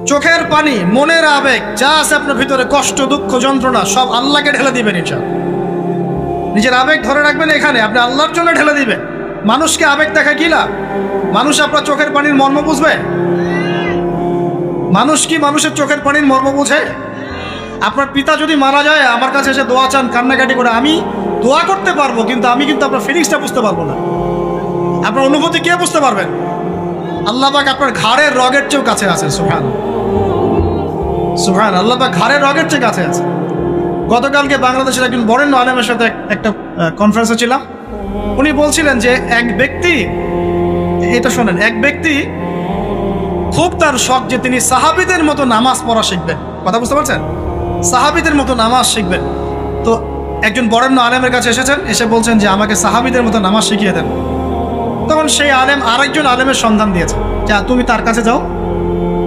চোখের পানি, মনের আবেগ, যা আছে আপনার ভিতরে, কষ্ট, দুঃখ, যন্ত্রণা, সব আল্লাহকে ঢেলে দিবেন। ইনশাআল্লাহ নিজের আবেগ ধরে রাখবেন এখানে, আপনি আল্লাহর জন্য ঢেলে দিবেন। মানুষকে আবেগ দেখায় কি লাভ? মানুষ আপনার চোখের পানির মর্ম বুঝবে? মানুষ কি মানুষের চোখের পানির মর্ম বুঝে? আপনার পিতা যদি মারা যায়, আমার কাছে এসে দোয়া চান কান্নাকাটি করে, আমি দোয়া করতে পারবো, কিন্তু আমি কিন্তু আপনার ফিলিংসটা বুঝতে পারবো না। আপনার অনুভূতি কে বুঝতে পারবেন? আল্লাহ পাক আপনার ঘাড়ের রগের চেয়েও কাছে আছে। সুবহান আল্লাহ পাক ঘাড়ের রগের চেয়ে কাছে আছে। গতকালকে বাংলাদেশের একজন বরেণ্য আলেমের সাথে একটা কনফারেন্সে ছিলাম। উনি বলছিলেন যে এক ব্যক্তি, এটা শোনেন, এক ব্যক্তি খুব তার শখ যে তিনি সাহাবীদের মতো নামাজ পড়া শিখবেন। কথা বুঝতে পারছেন? সাহাবীদের মতো নামাজ শিখবেন। তো একজন বরেণ্য আলেমের কাছে এসেছেন, এসে বলছেন যে আমাকে সাহাবীদের মতো নামাজ শিখিয়ে দেন। তখন সেই আলেম আরেকজন আলেমের সন্ধান দিয়েছে, যা তুমি তার কাছে যাও,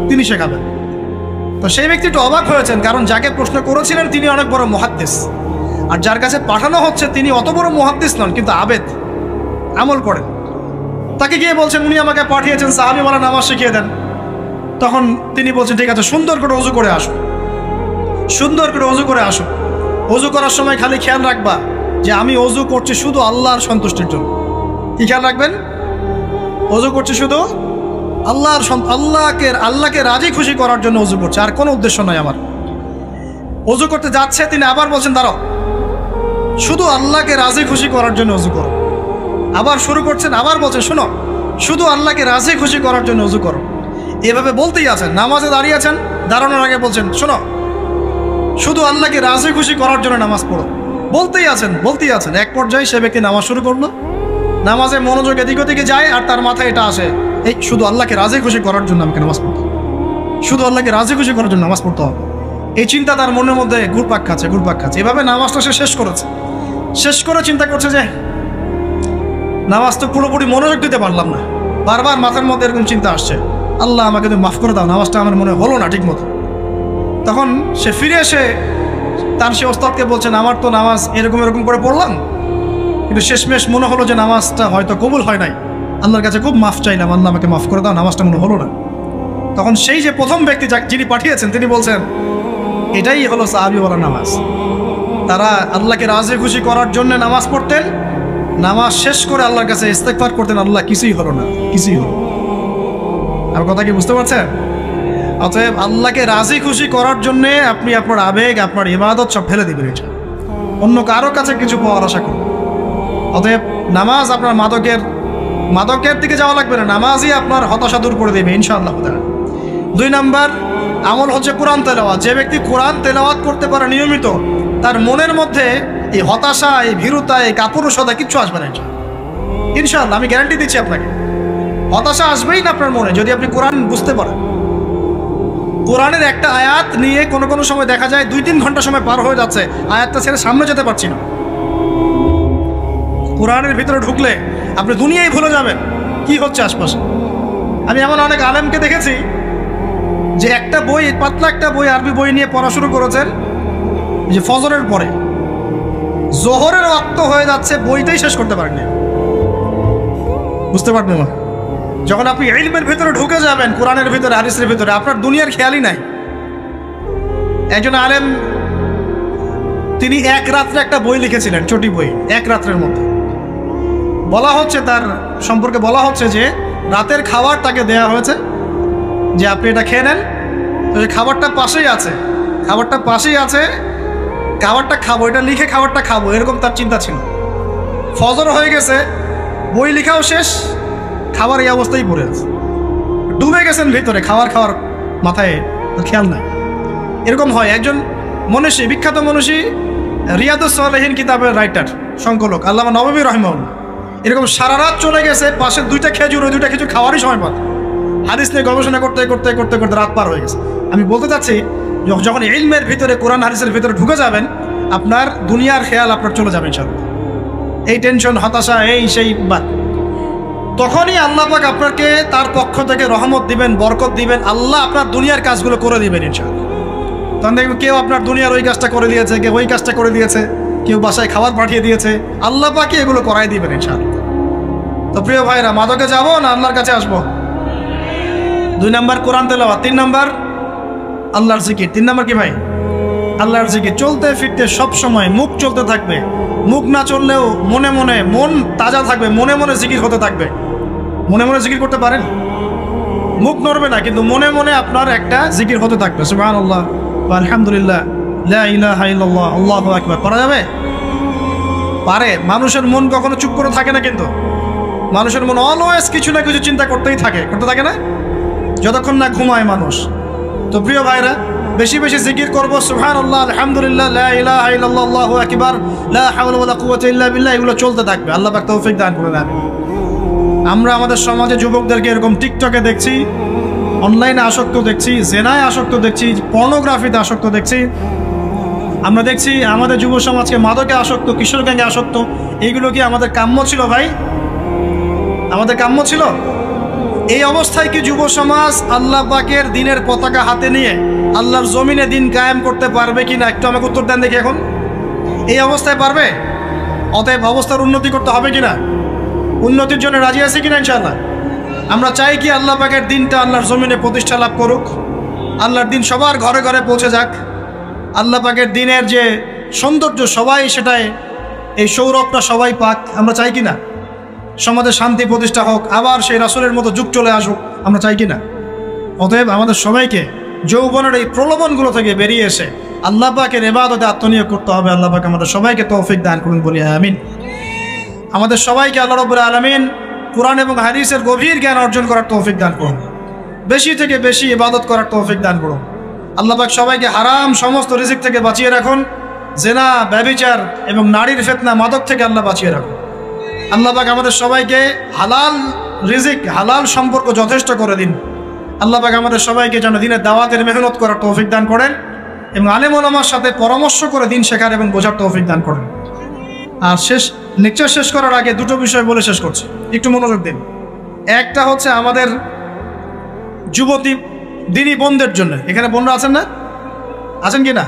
তিনি শেখাবেন। তো সেই ব্যক্তি একটু অবাক হয়েছেন, কারণ যাকে প্রশ্ন করেছিলেন তিনি অনেক বড় মুহাদ্দিস, আর যার কাছে পাঠানো হচ্ছে তিনি অত বড় মুহাদ্দিস নন, কিন্তু আবেদ, আমল করেন। তাকে গিয়ে বলছেন উনি আমাকে পাঠিয়েছেন সাহাবীওয়ালা নামাজ শিখিয়ে দেন। তখন তিনি বলছেন ঠিক আছে, সুন্দর করে ওযু করে আসো, সুন্দর করে ওযু করে আসো। ওযু করার সময় খালি খেয়াল রাখবা যে আমি ওযু করছি শুধু আল্লাহর সন্তুষ্টির জন্য। কি খেয়াল রাখবেন? ওযু করছি শুধু আল্লাহকে রাজি খুশি করার জন্য ওযু করছে, আর কোনো উদ্দেশ্য নয় আমার। ওযু করতে যাচ্ছে, তিনি আবার বলছেন দাঁড়াও, শুধু আল্লাহকে রাজি খুশি করার জন্য ওযু করো। আবার শুরু করছেন, আবার বলছেন শোনো, শুধু আল্লাহকে রাজি খুশি করার জন্য ওযু করো। এভাবে বলতেই আছেন। নামাজে দাঁড়িয়ে আছেন, দাঁড়ানোর আগে বলছেন শোনো, শুধু আল্লাহকে রাজি খুশি করার জন্য নামাজ পড়ো। বলতেই আছেন। এক পর্যায়ে সে ব্যক্তি নামাজ শুরু করলো, নামাজে মনোযোগ এদিক ওদিকে যায়, আর তার মাথায় এটা আসে, এই শুধু আল্লাহকে রাজি খুশি করার জন্য আমাকে নামাজ পড়তে, শুধু আল্লাহকে রাজি খুশি করার জন্য নামাজ পড়তে হবে। এই চিন্তা তার মনের মধ্যে ঘুরপাক খাচ্ছে। এভাবে নামাজটা সে শেষ করে চিন্তা করছে যে নামাজ তো পুরোপুরি মনোযোগ দিতে পারলাম না। বারবার মাথার মধ্যে এরকম চিন্তা আসছে, আল্লাহ আমাকে তুমি মাফ করে দাও, নামাজটা আমার মনে হলো না ঠিক মতো। তখন সে ফিরে এসে তার সে ওস্তাদকে বলছেন আমার তো নামাজ এরকম করে পড়লাম, কিন্তু শেষমেশ মনে হলো যে নামাজটা হয়তো কবুল হয় নাই, আল্লাহর কাছে খুব মাফ চাইলাম, আল্লাহ আমাকে মাফ করে দাও, নামাজটা মনে হলো না। তখন সেই যে প্রথম ব্যক্তি যিনি পাঠিয়েছেন তিনি বলছেন এটাই হলো সাহাবীওয়ালা নামাজ। তারা আল্লাহকে রাজি খুশি করার জন্য নামাজ পড়তেন, নামাজ শেষ করে আল্লাহর কাছে ইস্তেগফার করতেন, আল্লাহ কিছুই হলো না। আর কথা কি বুঝতে পারছেন? অতএব আল্লাহকে রাজি খুশি করার জন্য আপনি আপনার আবেগ, আপনার ইবাদত সব ফেলে দিবেন, এটা অন্য কারো কাছে কিছু পাওয়ার আশা করুন। অতএব নামাজ আপনার মাদকের দিকে যাওয়া লাগবে না, নামাজই আপনার হতাশা দূর করে দেবে ইনশাআল্লাহ। 2 নাম্বার আমল হচ্ছে কোরআন তেলাওয়াত। যে ব্যক্তি কোরআন তেলাওয়াত করতে পারে নিয়মিত, তার মনের মধ্যে এই হতাশা, এই ভীরুতা, এই কাপুরুষতা কিচ্ছু আসবে না ইনশাআল্লাহ। আমি গ্যারান্টি দিচ্ছি আপনাকে, হতাশা আসবেই না আপনার মনে যদি আপনি কোরআন বুঝতে পারেন। কোরআনের একটা আয়াত নিয়ে কোনো সময় দেখা যায় 2-3 ঘন্টা সময় পার হয়ে যাচ্ছে, আয়াতটা ছেড়ে সামনে যেতে পারছি না। কোরআনের ভিতরে ঢুকলে আপনি দুনিয়ায় ভুলে যাবেন কি হচ্ছে আশপাশে। আমি এমন অনেক আলেমকে দেখেছি যে একটা বই, পাতলা একটা বই, আরবি বই নিয়ে পড়া শুরু করেছেন, যে ফজরের পরে জোহরের ওয়াক্ত হয়ে যাচ্ছে, বইটাই শেষ করতে পারেননি। বুঝতে পারবেন না? যখন আপনি ইলমের ভিতরে ঢুকে যাবেন, কোরআনের ভিতরে, হাদিসের ভিতরে, আপনার দুনিয়ার খেয়ালই নাই। একজন আলেম তিনি এক রাত্রে একটা বই লিখেছিলেন, ছোটি বই, এক রাত্রের মধ্যে। বলা হচ্ছে তার সম্পর্কে বলা হচ্ছে যে রাতের খাবার তাকে দেয়া হয়েছে যে আপনি এটা খেয়ে নেন। তো খাবারটা পাশেই আছে, খাবারটা খাবো, এটা লিখে খাবারটা খাবো, এরকম তার চিন্তা ছিল। ফজর হয়ে গেছে, বই লেখাও শেষ, খাবার এই অবস্থায় পড়ে আছে, ডুবে গেছেন ভিতরে, খাওয়ার মাথায় খেয়াল নাই। এরকম হয়। একজন মনীষী, বিখ্যাত মনীষী, রিয়াদুস সালেহীন কিতাবের রাইটার, সংকলক আল্লামা নববী রাহিমাহুল্লাহ, এরকম সারা রাত চলে গেছে, পাশে 2টা খেজুর, ওই 2টা খেজুর খাওয়ারই সময় পায়, হাদিস নিয়ে গবেষণা করতে রাত পার হয়ে গেছে। আমি বলতে চাচ্ছি, যখন ইলমের ভিতরে, কোরআন হাদিসের ভিতরে ঢুকে যাবেন, আপনার দুনিয়ার খেয়াল আপনার চলে যাবে ইনশাআল্লাহ। এই টেনশন, হতাশা, এই সেই বাদ, তখনই আল্লাহ পাক আপনাকে তার পক্ষ থেকে রহমত দিবেন, বরকত দিবেন, আল্লাহ আপনার দুনিয়ার কাজগুলো করে দিবেন ইনশাআল্লাহ। তখন দেখবেন কেউ আপনার দুনিয়ার ওই কাজটা করে দিয়েছে, কেউ ওই কাজটা করে দিয়েছে, কেউ বাসায় খাবার পাঠিয়ে দিয়েছে, আল্লাহ পাকই এগুলো করাই দিবেন ইনশাআল্লাহ। তো প্রিয় ভাইরা, মাদকে যাব না আল্লাহর কাছে আসবো? 2 নাম্বার কোরআন তেলাওয়াত, 3 নাম্বার আল্লাহর জিকির। 3 নম্বর কি ভাই? আল্লাহর জিকির। চলতে ফিরতে সব সময় মুখ চলতে থাকবে, মুখ না চললেও মনে মনে মন তাজা থাকবে, মনে মনে জিকির হতে থাকবে। মনে মনে জিকির করতে পারেন? মুখ নড়বে না, কিন্তু মনে মনে আপনার একটা জিকির হতে থাকবে, সুবহানাল্লাহ ওয়া আলহামদুলিল্লাহ লা ইলাহা ইল্লাল্লাহ আল্লাহু আকবার। করা যাবে? পারে। মানুষের মন কখনো চুপ করে থাকে না, কিন্তু মানুষের মন অলওয়েজ কিছু না কিছু চিন্তা করতেই থাকে, করতে থাকে না, যতক্ষণ না ঘুমায় মানুষ। তো প্রিয় ভাইরা, বেশি বেশি জিকির করবো, সুবহানাল্লাহ আলহামদুলিল্লাহ লা ইলাহা ইল্লাল্লাহ আল্লাহু আকবার লা হাওলা ওয়ালা কুওয়াতা ইল্লা বিল্লাহ, এগুলো চলতে থাকবে। আল্লাহ পাক তৌফিক দান করে দেন। আমরা আমাদের সমাজে যুবকদেরকে এরকম টিকটকে দেখছি, অনলাইনে আসক্ত দেখছি, জেনায় আসক্ত দেখছি, পর্নোগ্রাফিতে আসক্ত দেখছি। আমরা দেখছি আমাদের যুব সমাজকে মাদকে আসক্ত, কিশোর গ্যাংয়ে আসক্ত। এইগুলো কি আমাদের কাম্য ছিল ভাই? আমাদের কাম্য ছিল? এই অবস্থায় কি যুব সমাজ আল্লাহ পাকের দিনের পতাকা হাতে নিয়ে আল্লাহর জমিনে দিন কায়েম করতে পারবে কিনা? একটু আমাকে উত্তর দেন দেখি। এখন এই অবস্থায় পারবে? অতএব অবস্থার উন্নতি করতে হবে কিনা? উন্নতির জন্য রাজি আছি কিনা ইনশাআল্লাহ? আমরা চাই কি আল্লাহ পাকের দিনটা আল্লাহর জমিনে প্রতিষ্ঠা লাভ করুক, আল্লাহর দিন সবার ঘরে ঘরে পৌঁছে যাক। আল্লাহ পাকের দিনের যে সৌন্দর্য সবাই সেটাই, এই সৌরভটা সবাই পাক। আমরা চাই কিনা? সমাজে শান্তি প্রতিষ্ঠা হোক, আবার সেই রাসূলের মতো যুগ চলে আসুক, আমরা চাই কিনা? অতএব আমাদের সবাইকে যৌবনের এই প্রলোভনগুলো থেকে বেরিয়ে এসে আল্লাহ পাকের ইবাদতে আত্মনিয়োগ করতে হবে। আল্লাহ পাক আমাদের সবাইকে তৌফিক দান করুন, বলি আমিন। আমাদের সবাইকে আল্লাহ রাব্বুল আলামিন কুরআন এবং হাদিসের গভীর জ্ঞান অর্জন করার তৌফিক দান করুন, বেশি থেকে বেশি ইবাদত করার তৌফিক দান করুন। আল্লাহ পাক সবাইকে হারাম সমস্ত রিজিক থেকে বাঁচিয়ে রাখুন, জেনা, ব্যভিচার এবং নারীর ফিতনা, মাদক থেকে আল্লাহ বাঁচিয়ে রাখুন। আল্লাহ পাক আমাদের সবাইকে হালাল রিজিক, হালাল সম্পর্ক যথেষ্ট করে দিন। আল্লাহ পাক আমাদের সবাইকে যেন দিনের দাওয়াতের মেহনত করার তৌফিক দান করেন এবং আলেম ওলামার সাথে পরামর্শ করে দিন শেখার এবং বোঝার তৌফিক দান করেন। আর লেকচার শেষ করার আগে দুটো বিষয় বলে শেষ করছি, একটু মনোযোগ দিন। একটা হচ্ছে আমাদের যুবতী দিনী বোনদের জন্য। এখানে বোনরা আছেন না? আছেন কি না?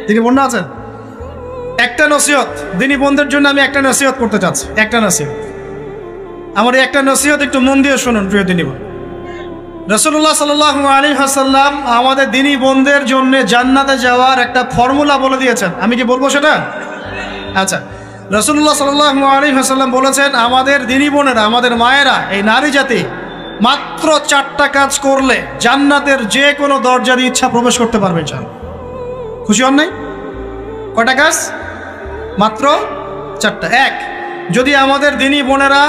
দিনী বোনরা আছেন? একটা নসিহত দিনী বোনদের জন্য আমি একটা নসিহত করতে চাচ্ছি, একটা নসিহত। আমার একটা নসিহত একটু মন দিয়ে শুনুন প্রিয় দিনী বোন। রাসূলুল্লাহ সাল্লাল্লাহু আলাইহি ওয়াসাল্লাম আমাদের দিনী বোনদের জন্য জান্নাতে যাওয়ার একটা ফর্মুলা বলে দিয়েছেন। আমি কি বলবো সেটা? আচ্ছা, রাসূলুল্লাহ সাল্লাল্লাহু আলাইহি ওয়াসাল্লাম বলেছেন আমাদের দিনী বোনেরা, আমাদের মায়েরা, এই নারী জাতি মাত্র 4টা কাজ করলে জান্নাতের যে কোনো দরজা দিয়ে ইচ্ছা প্রবেশ করতে পারবে। চান খুশি হন নাই? কয়টা কাজ? মাত্র 4টা। এক, যদি আমাদের দিনী বোনেরা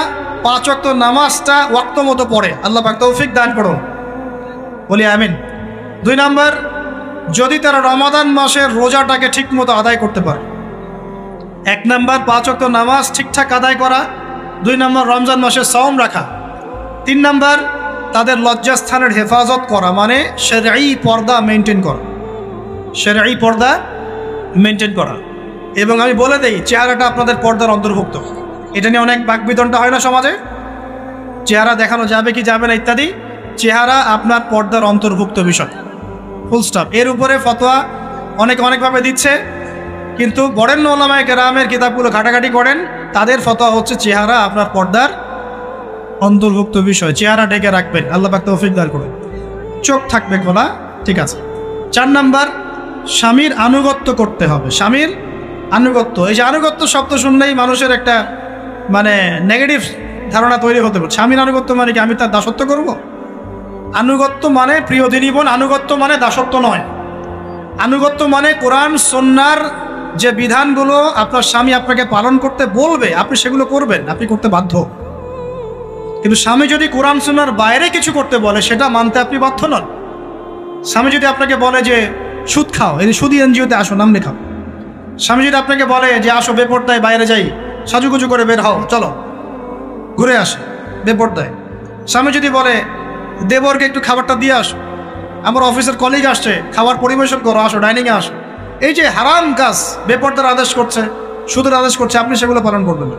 5 ওয়াক্ত নামাজটা ওয়াক্ত মতো পড়ে, আল্লাহ পাক তৌফিক দান করুন, বলি আমিন। 2 নাম্বার, যদি তারা রমাদান মাসের রোজাটাকে ঠিক মতো আদায় করতে পারে। 1 নাম্বার 5 ওয়াক্ত নামাজ ঠিকঠাক আদায় করা, 2 নাম্বার রমজান মাসে সাওম রাখা, 3 নাম্বার তাদের লজ্জাস্থানের হেফাজত করা, মানে শরঈ পর্দা মেনটেন করা, শরঈ পর্দা মেনটেন করা। এবং আমি বলে দেই, চেহারাটা আপনাদের পর্দার অন্তর্ভুক্ত। এটা নিয়ে অনেক বাকবিতণ্ডা হয় না সমাজে, চেহারা দেখানো যাবে কি যাবে না ইত্যাদি। চেহারা আপনার পর্দার অন্তর্ভুক্ত বিষয়, ফুল স্টপ। এর উপরে ফতোয়া অনেকভাবে দিচ্ছে, কিন্তু বরেণ্য উলামায়ে কেরামের কিতাবগুলো ঘাটাঘাটি করেন, তাদের ফতোয়া হচ্ছে চেহারা আপনার পর্দার অন্তর্ভুক্ত বিষয়, চেহারা ঢেকে রাখবেন, আল্লাহ পাক তৌফিক দান করুন। চোখ থাকবে খোলা, ঠিক আছে। 4 নাম্বার, স্বামীর আনুগত্য করতে হবে। স্বামীর আনুগত্য, এই যে আনুগত্য শব্দ শুনলেই মানুষের একটা মানে নেগেটিভ ধারণা তৈরি হতে পারে। স্বামীর আনুগত্য মানে কি আমি তার দাসত্ব করব? আনুগত্য মানে, প্রিয় দিনী বোন, আনুগত্য মানে দাসত্ব নয়। আনুগত্য মানে কোরআন সুন্নাহর যে বিধানগুলো আপনার স্বামী আপনাকে পালন করতে বলবে, আপনি সেগুলো করবেন, আপনি করতে বাধ্য। কিন্তু স্বামী যদি কোরআন সুন্নাহর বাইরে কিছু করতে বলে, সেটা মানতে আপনি বাধ্য নন। স্বামী যদি আপনাকে বলে যে সুদ খাও, এই সুদী এনজিওতে আসো, নাম লেখাও। স্বামী যদি আপনাকে বলে যে আসো বেপরদায় বাইরে যাই, সাজুগুজু করে বের হও, চলো ঘুরে আসে বেপরদায়। স্বামী যদি বলে দেবরকে একটু খাবারটা দিয়ে আসো, আমার অফিসের কলিগ আসছে, খাবার পরিবেশন করো, আসো ডাইনিংয়ে আসো। এই যে হারাম কাজ, বেপরদার আদেশ করছে, সুদের আদেশ করছে, আপনি সেগুলো পালন করবেন না।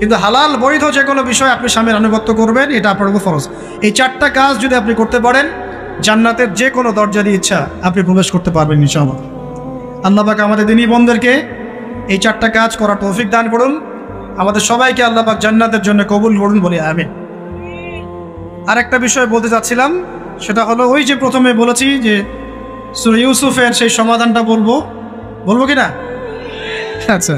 কিন্তু হালাল বৈধ যে কোনো বিষয় আপনি স্বামীর আনুগত্য করবেন, এটা আপনার উপর ফরজ। এই 4টা কাজ যদি আপনি করতে পারেন, জান্নাতের যে কোনো দরজা দিয়ে ইচ্ছা আপনি প্রবেশ করতে পারবেন ইনশাআল্লাহ। আল্লাহ পাক আমাদের দিনী বোনদেরকে এই 4টা কাজ করার তৌফিক দান করুন। আমাদের সবাইকে আল্লাহ পাক জান্নাতের জন্য কবুল করুন, বলি আমিন। আর একটা বিষয় বলতে চাচ্ছিলাম, সেটা হলো ওই যে প্রথমে বলেছি যে সূরা ইউসুফের সেই সমাধানটা বলবো কি না? আচ্ছা,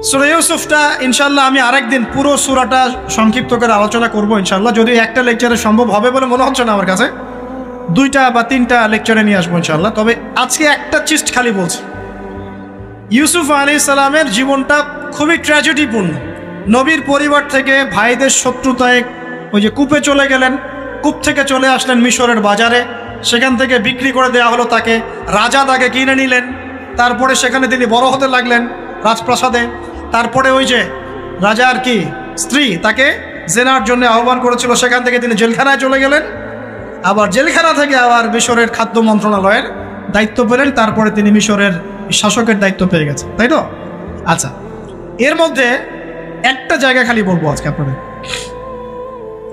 সূরা ইউসুফটা ইনশাআল্লাহ আমি আরেকদিন পুরো সূরাটা সংক্ষিপ্ত করে আলোচনা করব ইনশাআল্লাহ, যদি একটা লেকচারে সম্ভব হবে বলে মনে হচ্ছে না আমার কাছে, 2টা বা 3টা লেকচারে নিয়ে আসবো ইনশাআল্লাহ। তবে আজকে একটা চিস্ট খালি বলছি। ইউসুফ আলাইহিস সালামের জীবনটা খুবই ট্র্যাজেডিপূর্ণ। নবীর পরিবার থেকে ভাইদের শত্রুতায় ওই যে কূপে চলে গেলেন, কূপ থেকে চলে আসলেন মিশরের বাজারে, সেখান থেকে বিক্রি করে দেওয়া হলো তাকে, রাজা তাকে কিনে নিলেন, তারপরে সেখানে তিনি বড় হতে লাগলেন রাজপ্রাসাদে। তারপরে ওই যে রাজার কি স্ত্রী তাকে জেনার জন্য আহ্বান করেছিল, সেখান থেকে তিনি জেলখানায় চলে গেলেন, আবার জেলখানা থেকে আবার মিশরের খাদ্য মন্ত্রণালয়ের দায়িত্ব পেলেন, তারপরে তিনি মিশরের শাসকের দায়িত্ব পেয়ে গেছেন, তাই তো? আচ্ছা, এর মধ্যে একটা জায়গা খালি বলবো আজকে আপনাদের।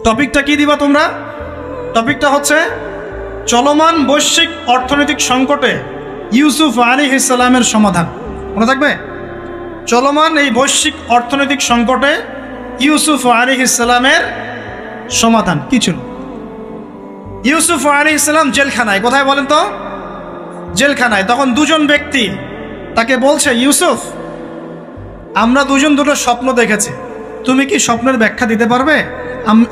টপিকটা কি দিবা তোমরা? টপিকটা হচ্ছে চলমান বৈশ্বিক অর্থনৈতিক সংকটে ইউসুফ আলাইহিস সালামের সমাধান। মনে থাকবে? চলমান এই বৈশ্বিক অর্থনৈতিক সংকটে ইউসুফ আলাইহিস সালামের সমাধান কি ছিল? ইউসুফ আলাইহিস সালাম জেলখানায়, কোথায় বলেন তো? জেলখানায়। তখন দুজন ব্যক্তি তাকে বলছে, ইউসুফ, আমরা দুজন দুটো স্বপ্ন দেখেছি, তুমি কি স্বপ্নের ব্যাখ্যা দিতে পারবে?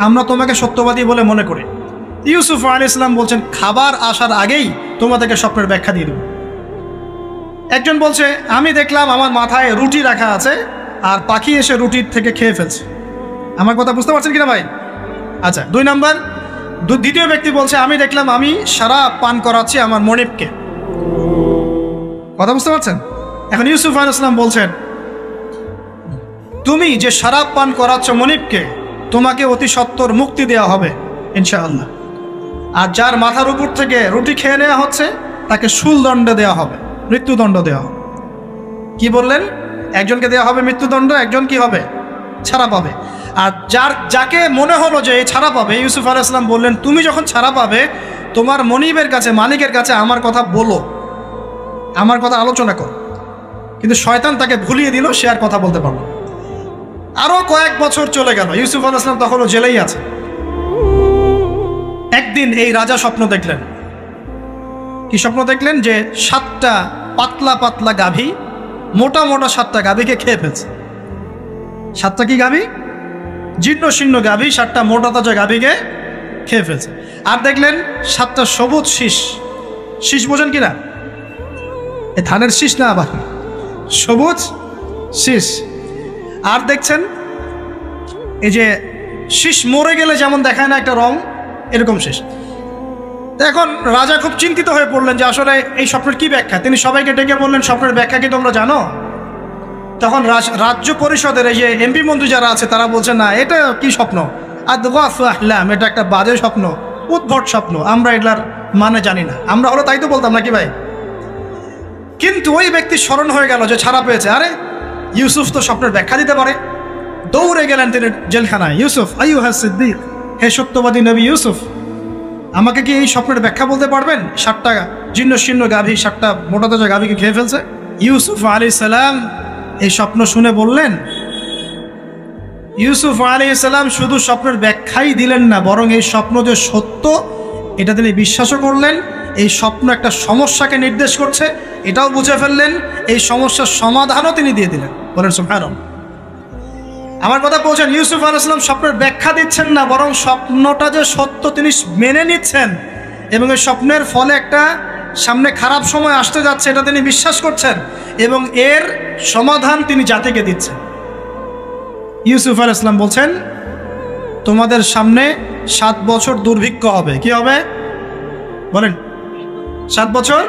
আমরা তোমাকে সত্যবাদী বলে মনে করি। ইউসুফ আলাইহিস সালাম বলছেন, খাবার আসার আগেই তোমাদেরকে স্বপ্নের ব্যাখ্যা দিয়ে দেব। একজন বলছে, আমি দেখলাম আমার মাথায় রুটি রাখা আছে আর পাখি এসে রুটির থেকে খেয়ে ফেলছে। আমার কথা বুঝতে পারছেন কিনা ভাই? আচ্ছা, 2 নাম্বার, দ্বিতীয় ব্যক্তি বলছে, আমি দেখলাম আমি শরাব পান করাচ্ছি আমার মনিবকে। কথা বুঝতে পারছেন? এখন ইউসুফ আলাইহিস সালাম বলছেন, তুমি যে শরাব পান করাচ্ছ মনিবকে, তোমাকে অতি সত্বর মুক্তি দেওয়া হবে ইনশাআল্লাহ। আর যার মাথার উপর থেকে রুটি খেয়ে নেওয়া হচ্ছে তাকে শুলদণ্ড দেওয়া হবে, মৃত্যুদণ্ড দেওয়া হবে। কি বললেন? একজনকে দেওয়া হবে মৃত্যুদণ্ড, একজন কি হবে? ছাড়া পাবে। আর যাকে মনে হলো যে এই ছাড়া পাবে, ইউসুফ আলাইহিস সালাম বললেন, তুমি যখন ছাড়া পাবে তোমার মনিবের কাছে, মালিকের কাছে আমার কথা বলো, আমার কথা আলোচনা করো। কিন্তু শয়তান তাকে ভুলিয়ে দিল, সে আর কথা বলতে পারল। আরো কয়েক বছর চলে গেল, ইউসুফ আলাইহিস সালাম তখনও জেলেই আছে। একদিন এই রাজা স্বপ্ন দেখলেন। কি স্বপ্ন দেখলেন? যে 7টা পাতলা পাতলা গাভী, মোটা মোটা 7টা গাভীকে খেয়ে ফেলছে। 7টা কি গাভী? জীর্ণ শীর্ণ গাভী, 7টা মোটা তাজা গাভীকে খেয়ে ফেলছে। আর দেখলেন 7টা সবুজ শীষ। শীষ বোঝেন কিনা? এ ধানের শীষ না, আবার সবুজ শীষ। আর দেখছেন এই যে শীষ মরে গেলে যেমন দেখায় না একটা রং, এরকম শীষ। এখন রাজা খুব চিন্তিত হয়ে পড়লেন যে আসলে এই স্বপ্নের কি ব্যাখ্যা। তিনি সবাইকে ডেকে বললেন, স্বপ্নের ব্যাখ্যা কি তোমরা জানো? তখন রাজ্য পরিষদের এই যে এমপি মন্ত্রী যারা আছে তারা বলছে, না, এটা কি স্বপ্ন, আদগাফলাম, এটা একটা বাজে স্বপ্ন, উদ্ভট স্বপ্ন, আমরা এগুলার মানে জানি না। আমরা হলো তাই তো বলতাম নাকি ভাই? কিন্তু ওই ব্যক্তি স্মরণ হয়ে গেল যে ছাড়া পেয়েছে, আরে ইউসুফ তো স্বপ্নের ব্যাখ্যা দিতে পারে। দৌড়ে গেলেন তিনি জেলখানায়। ইউসুফ আইয়ুহা সিদ্দিক, হে সত্যবাদী নবী ইউসুফ, আমাকে কি এই স্বপ্নের ব্যাখ্যা বলতে পারবেন? 7টা জীর্ণ শীর্ণ গাভী 7টা মোটা তাজা গাভীকে খেয়ে ফেলছে। ইউসুফ আলাইহিস সালাম এই স্বপ্ন শুনে বললেন, ইউসুফ আলাইহিস সালাম শুধু স্বপ্নের ব্যাখ্যাই দিলেন না, বরং এই স্বপ্ন যে সত্য এটা তিনি বিশ্বাসও করলেন। এই স্বপ্ন একটা সমস্যাকে নির্দেশ করছে এটাও বুঝে ফেললেন, এই সমস্যার সমাধানও তিনি দিয়ে দিলেন। বলেন সুবহানাল্লাহ। আমার কথা বলছেন, ইউসুফ আলাইহিস সালাম স্বপ্নের ব্যাখ্যা দিচ্ছেন না, বরং স্বপ্নটা যে সত্য তিনি মেনে নিচ্ছেন এবং এই স্বপ্নের ফলে একটা সামনে খারাপ সময় আসতে যাচ্ছে এটা তিনি বিশ্বাস করছেন এবং এর সমাধান তিনি জাতিকে দিচ্ছেন। ইউসুফ আলাইহিস সালাম বলছেন, তোমাদের সামনে 7 বছর দুর্ভিক্ষ হবে। কি হবে বলেন? 7 বছর।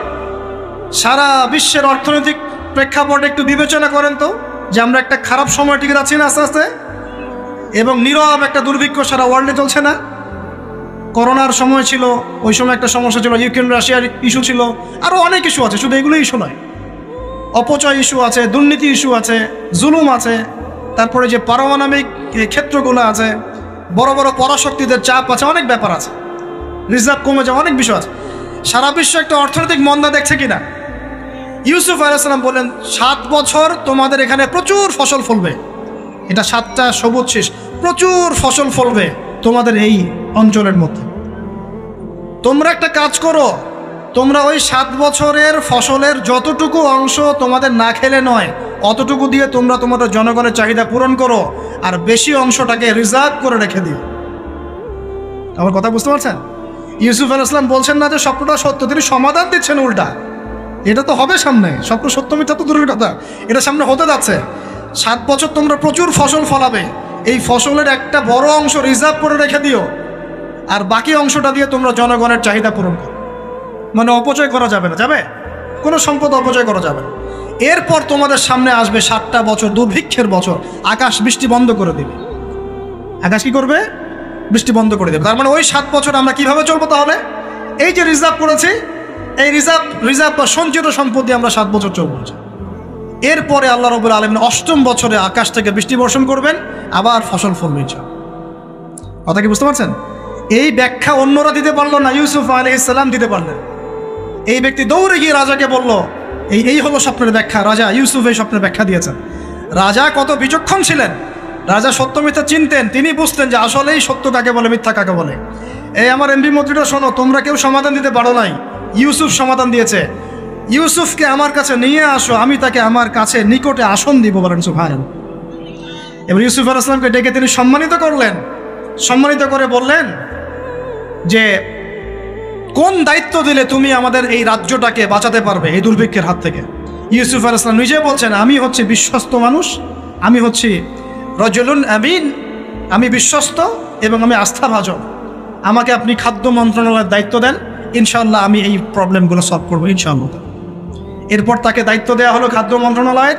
সারা বিশ্বের অর্থনৈতিক প্রেক্ষাপট একটু বিবেচনা করেন তো, যে আমরা একটা খারাপ সময় টিকে যাচ্ছি না আস্তে আস্তে, এবং নীরব একটা দুর্ভিক্ষ সারা ওয়ার্ল্ডে চলছে না? করোনার সময় ছিল, ওই সময় একটা সমস্যা ছিল, ইউক্রেন রাশিয়ার ইস্যু ছিল, আরও অনেক ইস্যু আছে, শুধু এগুলো ইস্যু নয়, অপচয় ইস্যু আছে, দুর্নীতি ইস্যু আছে, জুলুম আছে, তারপরে যে পারমাণবিক ক্ষেত্রগুলো আছে, বড় বড় পরাশক্তিদের চাপ আছে, অনেক ব্যাপার আছে, রিজার্ভ কমে যাওয়া, অনেক বিষয় আছে। সারা বিশ্ব একটা অর্থনৈতিক মন্দা দেখছে কিনা? ইউসুফ আলাইহিস সালাম বলেন, 7 বছর তোমাদের এখানে প্রচুর ফসল ফলবে। এটা 7টা সবুজ শীষ, প্রচুর ফসল ফলবে তোমাদের এই অঞ্চলের মধ্যে। তোমরা একটা কাজ করো, তোমরা ওই 7 বছরের ফসলের যতটুকু অংশ তোমাদের না খেলে নয়, অতটুকু দিয়ে তোমরা তোমাদের জনগণের চাহিদা পূরণ করো, আর বেশি অংশটাকে রিজার্ভ করে রেখে দিও। আমার কথা বুঝতে পারছেন? ইউসুফ আলাইহিস সালাম বলছেন না যে স্বপ্নটা সত্য, তিনি সমাধান দিচ্ছেন উল্টা। এটা তো হবে সামনে, স্বপ্ন সত্য মিথ্যা তো দূরের কথা, এটা সামনে হতে যাচ্ছে। 7 বছর তোমরা প্রচুর ফসল ফলাবে, এই ফসলের একটা বড় অংশ রিজার্ভ করে রেখে দিও, আর বাকি অংশটা দিয়ে তোমরা জনগণের চাহিদা পূরণ করো। মানে অপচয় করা যাবে না, যাবে কোনো সম্পদ অপচয় করা যাবে না। এরপর তোমাদের সামনে আসবে 7টা বছর দুর্ভিক্ষের বছর, আকাশ বৃষ্টি বন্ধ করে দেবে। আকাশ কি করবে? বৃষ্টি বন্ধ করে দেবে। তার মানে ওই 7 বছর আমরা কিভাবে চলবো তাহলে? এই যে রিজার্ভ করেছি, এই রিজার্ভ বা সঞ্চিত সম্পদ দিয়ে আমরা 7 বছর চলবো। এরপরে আল্লাহ রাব্বুল আলামিন 8ম বছরে আকাশ থেকে বৃষ্টি বর্ষণ করবেন, আবার ফসল ফলবে ইনশাআল্লাহ। কথা কি বুঝতে পারছেন? এই ব্যাখ্যা অন্যরা দিতে পারলো না, ইউসুফ আলাইহিস সালাম দিতে পারলেন। এই ব্যক্তি দৌড়ে গিয়ে রাজাকে বলল, এই হলো স্বপ্নের ব্যাখ্যা। রাজা ইউসুফ এই স্বপ্নের ব্যাখ্যা দিয়েছেন। রাজা কত বিচক্ষণ ছিলেন, রাজা সত্য মিথ্যা চিনতেন। তিনি বুঝতেন যে আসলেই সত্য কাকে বলে, মিথ্যা কাকে বলে। এই আমার এমপি মন্ত্রীরা শোনো, তোমরা কেউ সমাধান দিতে পারো নাই, ইউসুফ সমাধান দিয়েছে। ইউসুফকে আমার কাছে নিয়ে আসো, আমি তাকে আমার কাছে নিকটে আসন দিব, বলেন সুবহানাল্লাহ। এবার ইউসুফ আলাইহিস সালামকে ডেকে তিনি সম্মানিত করলেন। সম্মানিত করে বললেন যে কোন দায়িত্ব দিলে তুমি আমাদের এই রাজ্যটাকে বাঁচাতে পারবে এই দুর্ভিক্ষের হাত থেকে? ইউসুফ আলাইহিস সালাম নিজে বলছেন, আমি হচ্ছি বিশ্বস্ত মানুষ, আমি হচ্ছি রাজুলুন আমিন, আমি বিশ্বস্ত এবং আমি আস্থাভাজন। আমাকে আপনি খাদ্য মন্ত্রণালয়ের দায়িত্ব দেন, ইনশাআল্লাহ আমি এই প্রবলেমগুলো সলভ করবো ইনশাআল্লাহ। এরপর তাকে দায়িত্ব দেওয়া হলো খাদ্য মন্ত্রণালয়ের।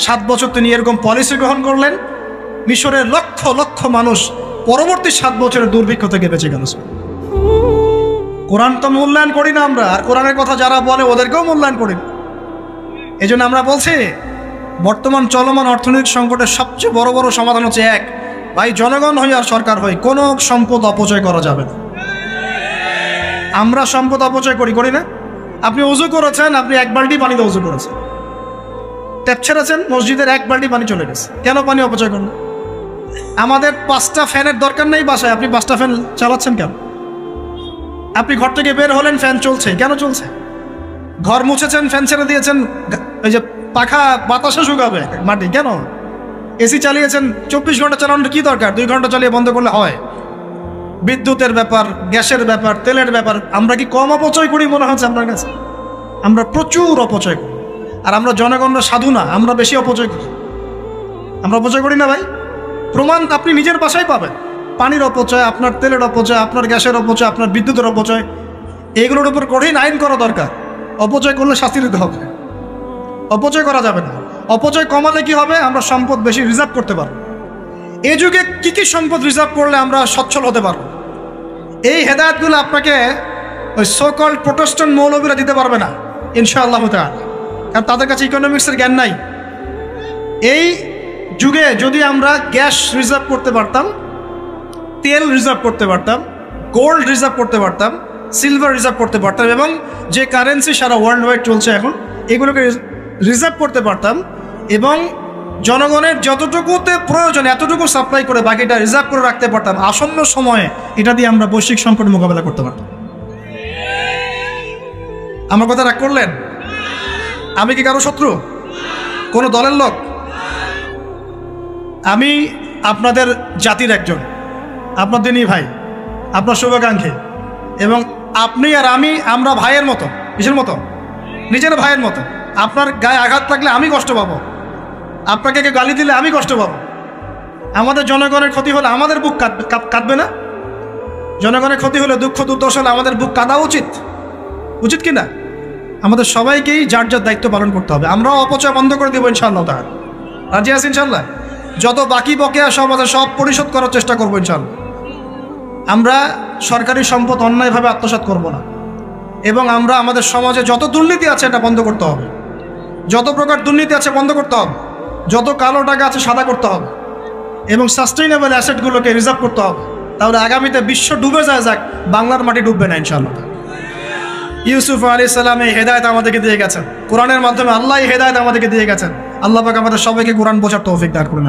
7 বছর তিনি এরকম পলিসি গ্রহণ করলেন। মিশরের লক্ষ লক্ষ মানুষ পরবর্তী 7 বছরের দুর্ভিক্ষ থেকে বেঁচে গেল। কোরআন তো মূল্যায়ন করি না আমরা, আর কোরআনের কথা যারা বলে ওদেরকেও মূল্যায়ন করি না। এই জন্য আমরা বলছি, বর্তমান চলমান অর্থনৈতিক সংকটের সবচেয়ে বড় বড় সমাধান হচ্ছে এক, ভাই জনগণ হই আর সরকার হই, কোনো সম্পদ অপচয় করা যাবে না। আমরা সম্পদ অপচয় করি না? আপনি উজু করেছেন, আপনি 1 বালতি পানিতে উজু করেছেন, ট্যাপ ছেড়েছেন, মসজিদের 1 বালতি পানি চলে গেছে, কেন পানি অপচয় করলেন? আমাদের 5টা ফ্যানের দরকার নেই বাসায়, আপনি 5টা ফ্যান চালাচ্ছেন কেন? আপনি ঘর থেকে বের হলেন, ফ্যান চলছে, কেন চলছে? ঘর মুছেছেন, ফ্যান ছেড়ে দিয়েছেন, ওই যে পাখা বাতাসে শুকাবে মাটি, কেন? এসি চালিয়েছেন, 24 ঘন্টা চালানোর কি দরকার? 2 ঘন্টা চালিয়ে বন্ধ করলে হয়। বিদ্যুতের ব্যাপার, গ্যাসের ব্যাপার, তেলের ব্যাপার, আমরা কি কম অপচয় করি মনে হচ্ছে আপনার কাছে? আমরা প্রচুর অপচয় করি। আর আমরা জনগণরা সাধু না, আমরা বেশি অপচয় করি। আমরা অপচয় করি না ভাই? প্রমাণ আপনি নিজের বাসায় পাবেন। পানির অপচয়, আপনার তেলের অপচয়, আপনার গ্যাসের অপচয়, আপনার বিদ্যুতের অপচয়, এগুলোর উপর কঠিন আইন করা দরকার। অপচয় করলে শাস্তি দিতে হবে, অপচয় করা যাবে না। অপচয় কমালে কি হবে? আমরা সম্পদ বেশি রিজার্ভ করতে পারবো। এই যুগে কী কী সম্পদ রিজার্ভ করলে আমরা সচ্ছল হতে পারবো, এই হেদায়েতগুলো আপনাকে ওই সোকল প্রোটেস্ট্যান্ট মৌলবীরা দিতে পারবে না ইনশাআল্লাহ তাআলা, কারণ তাদের কাছে ইকোনমিক্সের জ্ঞান নাই। এই যুগে যদি আমরা গ্যাস রিজার্ভ করতে পারতাম, তেল রিজার্ভ করতে পারতাম, গোল্ড রিজার্ভ করতে পারতাম, সিলভার রিজার্ভ করতে পারতাম, এবং যে কারেন্সি সারা ওয়ার্ল্ড ওয়াইড চলছে এখন, এগুলোকে রিজার্ভ করতে পারতাম, এবং জনগণের যতটুকুতে প্রয়োজন এতটুকু সাপ্লাই করে বাকিটা রিজার্ভ করে রাখতে পারতাম, আসন্ন সময়ে এটা দিয়ে আমরা বৈশ্বিক সংকট মোকাবেলা করতে পারতাম। আমার কথা রাগ করলেন? আমি কি কারো শত্রু, কোনো দলের লোক? আমি আপনাদের জাতির একজন, আপনার দিনই ভাই, আপনার শুভাকাঙ্ক্ষী, এবং আপনি আর আমরা ভাইয়ের মতো। কিসের মতো? নিজের ভাইয়ের মতো। আপনার গায়ে আঘাত লাগলে আমি কষ্ট পাবো, আপনাকে কে গালি দিলে আমি কষ্ট পাবো। আমাদের জনগণের ক্ষতি হলে আমাদের বুক কাঁদবে না? জনগণের ক্ষতি হলে, দুঃখ দুর্দশা হলে আমাদের বুক কাঁদা উচিত, উচিত কি না? আমাদের সবাইকেই যার যার দায়িত্ব পালন করতে হবে। আমরাও অপচয় বন্ধ করে দেবো ইনশাআল্লাহ তাআলা। রাজি আছি ইনশাআল্লাহ? যত বাকি বকেয়া সব আছে, সব পরিশোধ করার চেষ্টা করবো ইনশাআল্লাহ। আমরা সরকারি সম্পদ অন্যায়ভাবে আত্মসাৎ করব না, এবং আমরা আমাদের সমাজে যত দুর্নীতি আছে এটা বন্ধ করতে হবে, যত প্রকার দুর্নীতি আছে বন্ধ করতে হবে, যত কালো টাকা আছে সাদা করতে হবে, এবং সাস্টেইনেবল অ্যাসেটগুলোকে রিজার্ভ করতে হবে। তাহলে আগামীতে বিশ্ব ডুবে যায়, যাক, বাংলার মাটি ডুববে না ইনশাআল্লাহ। ইউসুফ আলাইহিস সালাম এই হেদায়েত আমাদেরকে দিয়ে গেছেন, কোরআনের মাধ্যমে আল্লাহ এই হেদায়েত আমাদেরকে দিয়ে গেছেন। আল্লাহ পাক আমাদের সবাইকে কোরআন বোঝার তৌফিক দান করুন।